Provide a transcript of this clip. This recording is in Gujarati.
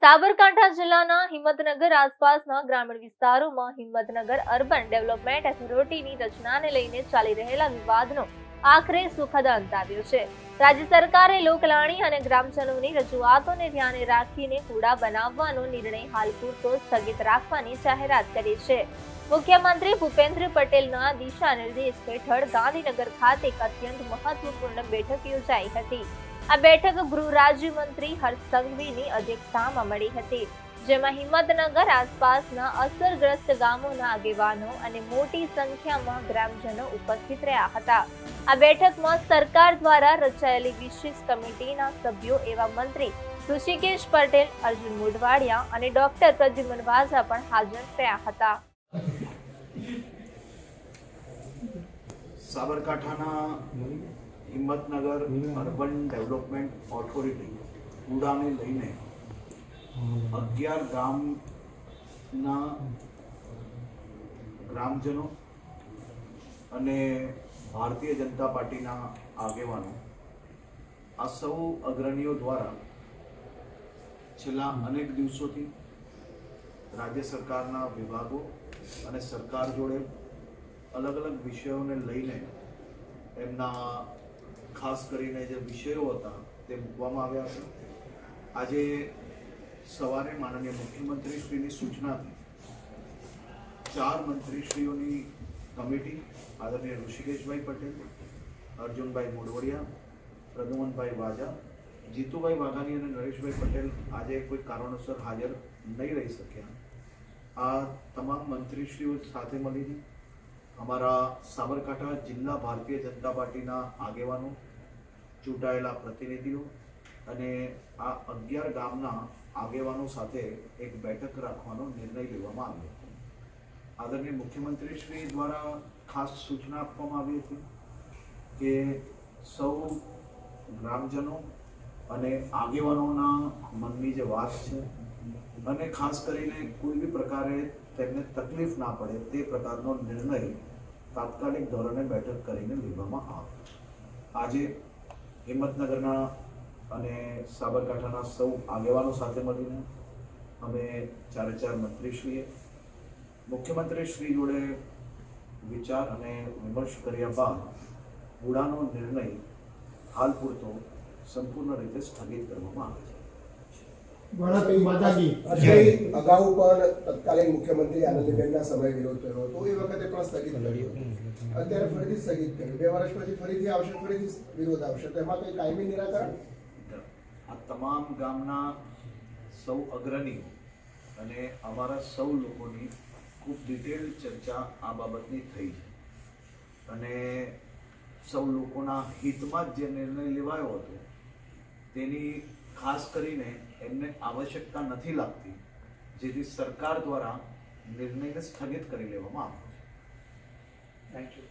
સાબરકાંઠા જિલ્લાના હિંમતનગર આસપાસના ગ્રામીણ વિસ્તારોમાં હિંમતનગર અર્બન ડેવલપમેન્ટ ઓથોરિટીની રચનાને લઈને ચાલી રહેલા વિવાદનો આખરે સુખદ અંત આવ્યો છે. રાજ્ય સરકારે લોકલાણી અને ગ્રામજનોની રજૂઆતોને ધ્યાને રાખીને કુડા બનાવવાનો નિર્ણય હાલ પૂરતો સ્થગિત રાખવાની જાહેરાત કરી છે. મુખ્યમંત્રી ભૂપેન્દ્ર પટેલના દિશા નિર્દેશ હેઠળ ગાંધીનગર ખાતે એક અત્યંત મહત્વપૂર્ણ બેઠક યોજાઈ હતી. આ બેઠક ગૃહ રાજ્યમંત્રી હર્ષ સંઘવીની અધ્યક્ષતામાં મળી હતી, જેમાં હિંમતનગર આસપાસના અસરગ્રસ્ત ગામોના આગેવાનો અને મોટી સંખ્યામાં ગ્રામજનો ઉપસ્થિત રહ્યા હતા. આ બેઠકમાં સરકાર દ્વારા રચાયેલી વિશેષ કમિટીના સભ્યો એવા મંત્રી ઋષિકેશ પટેલ, અર્જુન મોઢવાડિયા અને ડોક્ટર પ્રદ્યુમન વાઝા પણ હાજર રહ્યા હતા. સાબરકાંઠાના હિંમતનગર અર્બન ડેવલપમેન્ટ ઓથોરિટી કુડાને લઈને 11 ગામના ગ્રામજનો અને ભારતીય જનતા પાર્ટીના આગેવાનો આ સૌ અગ્રણીઓ દ્વારા છેલ્લા અનેક દિવસોથી રાજ્ય સરકારના વિભાગો અને સરકાર જોડે અલગ અલગ વિષયોને લઈને એમના ખાસ કરીને જે વિષયો હતા તે મૂકવામાં આવ્યા હતા. આજે સવારે માનનીય મુખ્યમંત્રીશ્રીની સૂચનાથી 4 મંત્રીશ્રીઓની કમિટી આદરણીય ઋષિકેશભાઈ પટેલ, અર્જુનભાઈ મોઢવાડિયા, પ્રદ્યુમનભાઈ વાઝા, જીતુભાઈ વાઘાણી અને નરેશભાઈ પટેલ આજે કોઈ કારણોસર હાજર નહીં રહી શક્યા. આ તમામ મંત્રીશ્રીઓ સાથે મળીને અમારા સાબરકાંઠા જિલ્લા ભારતીય જનતા પાર્ટીના આગેવાનો, ચૂંટાયેલા પ્રતિનિધિઓ અને આ 11 ગામના આગેવાનો સાથે એક બેઠક રાખવાનો નિર્ણય લેવામાં આવ્યો હતો. આદરણીય મુખ્યમંત્રીશ્રી દ્વારા ખાસ સૂચના આપવામાં આવી હતી કે સૌ ગ્રામજનો અને આગેવાનોના મનની જે વાત છે અને ખાસ કરીને કોઈ બી પ્રકારે તેમને તકલીફ ના પડે તે પ્રકારનો નિર્ણય તાત્કાલિક ધોરણે બેઠક કરીને લેવામાં આવે. આજે હિંમતનગરના અને સાબરકાંઠાના સૌ આગેવાનો સાથે મળીને અમે 4 મંત્રીશ્રીએ મુખ્યમંત્રીશ્રી જોડે વિચાર અને વિમર્શ કર્યા બાદ કુડાનો નિર્ણય હાલ પૂરતો સંપૂર્ણ રીતે સ્થગિત કરવામાં આવે છે. અગાઉ પણ તત્કાલીન મુખ્યમંત્રી આનંદીબેનના સમય વિરોધ કર્યો હતો, એ વખતે પણ સ્થગિત કર્યો, અત્યારે ફરીથી સ્થગિત કર્યું. 2 વર્ષ પછી ફરીથી આવશે, ફરીથી વિરોધ આવશે, તો એમાં કંઈ કાયમી નિરાકરણ? આ તમામ ગામના સૌ અગ્રણીઓ અને અમારા સૌ લોકોની ખૂબ ડિટેલ ચર્ચા આ બાબતની થઈ છે અને સૌ લોકોના હિતમાં જ જે નિર્ણય લેવાયો હતો તેની ખાસ કરીને એમને આવશ્યકતા નથી લાગતી, જેથી સરકાર દ્વારા નિર્ણયને સ્થગિત કરી લેવામાં આવ્યો છે. Thank you.